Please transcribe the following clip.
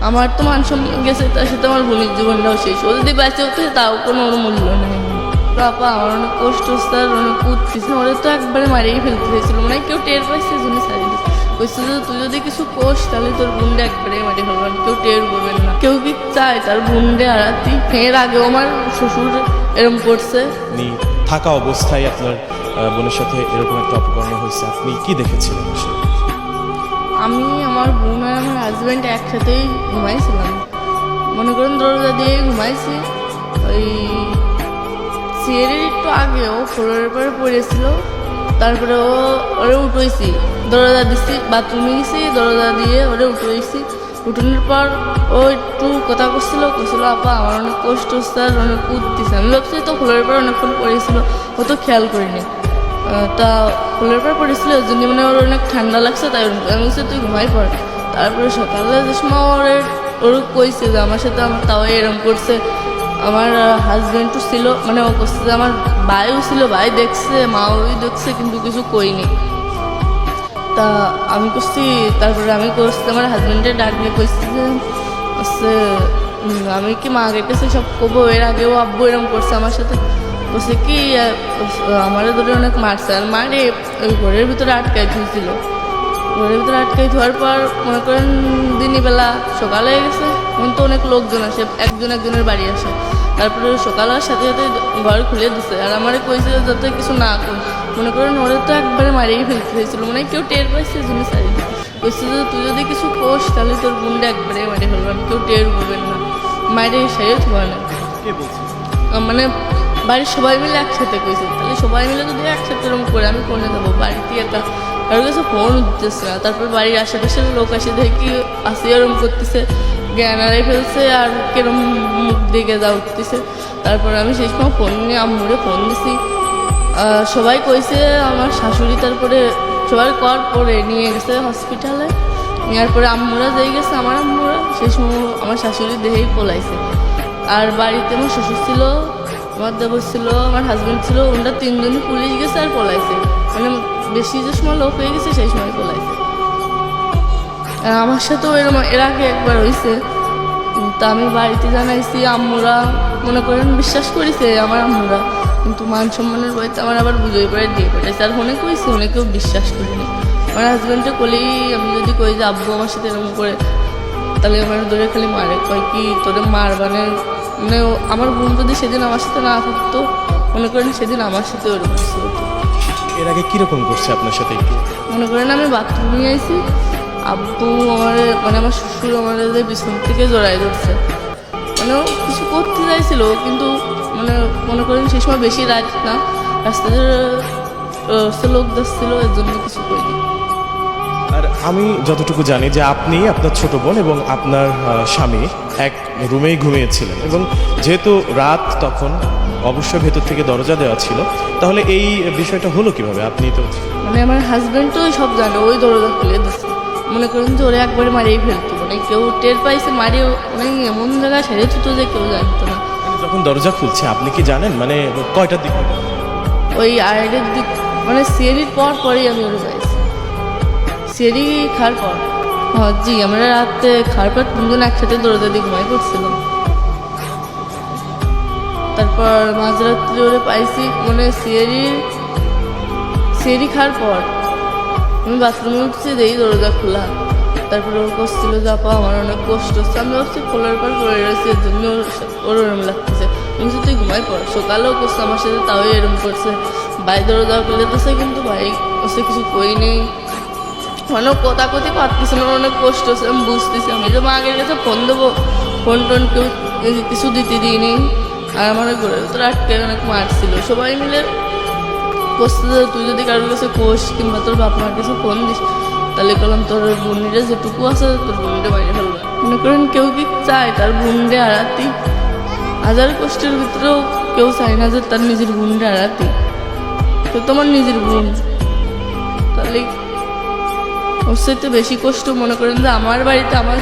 আমার তো মান সম্মান গেছে, তার সাথে আমার বোনের জীবনটাও শেষ। ও যদি বেঁচে হতে তাও কোনো ওর মূল্য নেই। বাবা আমার অনেক কষ্ট হচ্ছে, আর অনেক উঠতেছে। ওরা তো একবারে মারিয়ে ফেলতে হয়েছিল, মানে কেউ টের পাইছে জন্য সারি দিচ্ছে। বলছে যে তুই যদি কিছু কোষ তাহলে তোর বোনটা একবারে মারিয়ে ফেলবেন, কেউ টের করবেন না। কেউ কি চায় তার বোনটা হারাতি? এর আগেও আমার শ্বশুর এরকম করছে। আপনি থাকা অবস্থায় আপনার বোনের সাথে এরকম একটা অপকর্ম হয়েছে, আপনি কি দেখেছিলেন আসলে? আমি, আমার বোন আর আমার হাজব্যান্ড একসাথেই ঘুমাইছিলাম। মনে করেন দরজা দিয়ে ঘুমাইছি। ওই সিঁড়ির একটু আগে ও ফ্লোরের পরে পড়েছিল, তারপরে ওরে উঠেছি, দরজা দিচ্ছি, বাথরুমে গেছি, দরজা দিয়ে ওরে উঠেছি। উঠানোর পর ও একটু কথা করছিল, আপা আমার অনেক কষ্ট হচ্ছে, আর অনেক উঠতেছে। আমি ভাবছি তো ফ্লোরের পর অনেকক্ষণ পড়েছিল, ও তো খেয়াল করিনি। তা ফ্লোরের পর পড়েছিল, ওই জন্য মানে ওর অনেক ঠান্ডা লাগছে, তাই আমি বলছি তুই ঘুমাই পড়। তারপরে সকালে যে সময় ওর কইছে যে আমার সাথে আমার তাও এরম করছে। আমার হাজব্যান্ডও ছিল, মানে ও করছে যে আমার ভাইও ছিল, ভাই দেখছে, মাও দেখছে, কিন্তু কিছু কইনি। তা আমি করছি, তারপরে আমি করছি আমার হাজব্যান্ডের ডাক নিয়ে কইছি যে হচ্ছে আমি কি মা গেটেছে সব কবো। এর আগেও আব্বু এরকম করছে আমার সাথে। বলছে কি আমার ধরে অনেক মারছে, আর মারে ওই ঘরের ভিতরে আটকাই ধুয়েছিল। ঘরের ভিতরে আটকাই ধোয়ার পর মনে করেন দিনই বেলা সকালে হয়ে গেছে, এখন তো অনেক লোকজন আসে, একজনের বাড়ি আসে। তারপরে সকালের সাথে সাথে ঘর খুলে দিছে, আর আমারে কইছে যাতে কিছু না কর। মনে করেন ওরে তো একবারে মারিয়ে ফেলতে হয়েছিল, মানে কেউ টের পাইছে জন্য সারি কইছে যে তুই যদি কিছু কোষ তাহলে তোর বোনটা একবারে মারিয়ে ফেলবেন, কেউ টের করবেন না। মায়ের সারিয়ে থাকবে না, মানে বাড়ির সবাই মিলে একসাথে কইছে। তাহলে সবাই মিলে যদি একসাথে এরকম করে আমি কোনে যাবো, বাড়িতে একা কারোর কাছে ফোন উঠতেছে না। তারপর বাড়ির আশেপাশের লোক আসে দেখি আসি এরম করতেছে, জ্ঞান হারাই ফেলছে, আর কিরম মুখ দিকে যা উঠতেছে। তারপর আমি সেই সময় ফোন নিয়ে আম্মুরে ফোন দিছি। সবাই কইছে আমার শাশুড়ি, তারপরে সবাই কর পরে নিয়ে গেছে হসপিটালে। নেওয়ার পরে আম্মুরা যেই গেছে, আমার আম্মুরা সেই সময় আমার শাশুড়ি দেহেই পলাইছে। আর বাড়িতে আমার শ্বশুর ছিল, আমার দেবর ছিল, আমার হাজব্যান্ড ছিল, ওনারা তিনজনই পুলিশ গেছে আর পলাইছে। মানে বেশি যে সময় লোক হয়ে গেছে সেই সময় পলাইছে। আর আমার সাথেও এরকম এর আগে একবার হয়েছে। তা আমি বাড়িতে জানাইছি, আম্মুরা মনে করেন বিশ্বাস করেছে আমার আম্মুরা, কিন্তু মান সম্মানের বইতে আমার আবার বুঝেই পড়ে দিয়ে পাঠাইছে। আর অনেক কইছে, অনেকেও বিশ্বাস করিনি। আমার হাজব্যান্ডে কলেই আমি যদি কই যে আব্বু আমার সাথে এরকম করে, তাহলে আমার ধরে খালি মারে, কয় কি তোরে মারবানে। মানে আমার বোন যদি সেদিন আমার সাথে না থাকতো, মনে করেন সেদিন আমার সাথে ওরকম হতো। এর আগে কিরকম করছে আপনার সাথে একটু? মনে করেন আমি বাথরুমে আইছি, আব্বু আমার মানে আমার শ্বশুর আমার পিছন থেকে জড়াই ধরছে। মানে ও কিছু করতে চাইছিল, কিন্তু মানে মনে করেন সেই সময় বেশি রাত না, রাস্তাতে লোক যাচ্ছিল, এর জন্য কিছু করিনি। আর আমি যতটুকু জানি যে আপনি, আপনার ছোট বোন এবং আপনার স্বামী এক রুমেই ঘুমিয়েছিলেন, এবং যেহেতু রাত তখন অবশ্যই ভেতর থেকে দরজা দেওয়া ছিল, তাহলে এই বিষয়টা হলো কিভাবে? আপনি তো মানে আমার হাজব্যান্ড তো সব জানে, ওই দরজা খুলে দিচ্ছে। মনে করেন যে ওরা একবারে মারিয়ে ফেলতো, মানে কেউ টের পাইছে মারিয়ে, মানে এমন জায়গায় সেরে ছুটো যে কেউ জানতো না। যখন দরজা খুলছে আপনি কি জানেন মানে কয়টার দিক? ওই আড়াইটার দিক, মানে সিঁড়ির পরেই আমি ওরে পাইছি, সিঁড়ি খাওয়ার পর। হ্যাঁ জি, আমরা রাতে খাওয়ার পর তিনজন একসাথে দরজা দিয়ে ঘুমাই পড়ছিলাম। তারপর মাঝরাত্রি ওরে পাইছি, মানে সিঁড়ি খাওয়ার পর আমি বাথরুমে উঠছি, দেই দরজা খোলা। তারপরে ও করছিল যে আপা আমার অনেক কষ্ট হচ্ছে। আমি ভাবছি খোলার পর পড়ে রয়েছি, এর জন্য ওর ওরম লাগতেছে। আমি বলছি তুই ঘুমাই পড়। সকালেও করছে আমার সাথে, তাও এরম করছে। ভাই দরজা খুলে দিচ্ছে, কিন্তু ভাই ওসে কিছু কই নেই, মানে কথা কথি পারতেছে না, অনেক কষ্ট হচ্ছে। আমি বুঝতেছি, আমি যে মা আগের কাছে ফোন দেবো, ফোন টোন কেউ কিছু দিতে দিইনি। আর আমার ঘরের ভিতরে আটকে অনেক মারছিল। সবাই মিলে বসতে, তুই যদি কারোর কাছে কোষ কিংবা তোর বাপ মার কাছে ফোন দিস, তাহলে বললাম তোর বোনরে যেটুকু আছে তোর বোনরে বাইরে ফেলবে। মনে করেন কেউ কি চায় তার বোনরে হারাতি? হাজার কষ্টের ভিতরেও কেউ চায় না যে তার নিজের বোনরে হারাতি। তো তোমার নিজের বোন, তাহলে ওর সাথে বেশি কষ্ট মনে করেন যে আমার বাড়িতে আমার